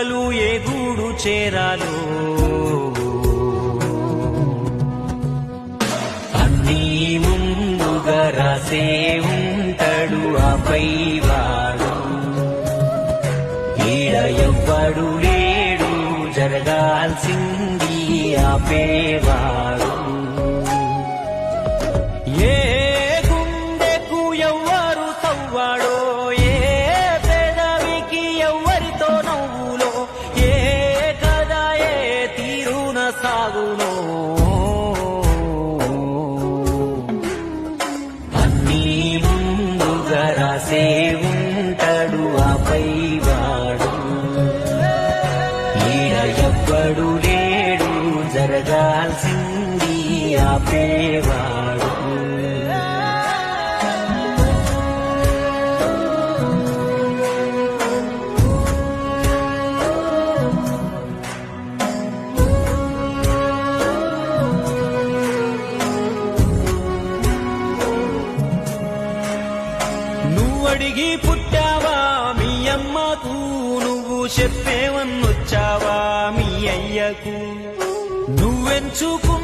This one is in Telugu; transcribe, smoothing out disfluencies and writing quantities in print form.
ఏ గూడు చేరాలో అన్నీ ముందుగా రాసే ఉంటాడు ఆపై వాడు ఈడ ఎవ్వడు లేడు జరగాల్సింది ఆపేవాడు ఏ గుండెకు ఎవ్వరు తవ్వాడో ఏ పెదవికి ఎవ్వరితో నవ్వులో ఏ కథ ఏ తీరున సాగునో అన్నీ ముందుగా రాసే ఉంటాడు ఆపై వాడు ఈడ ఎవ్వడు లేడు జరగాల్సింది ఆపేవాడు నువ్వడిగి పుట్టావా మీ అమ్మకు నువ్వు చెప్పేవన్నొచ్చావా మీ అయ్యకు నువ్వెంచుకు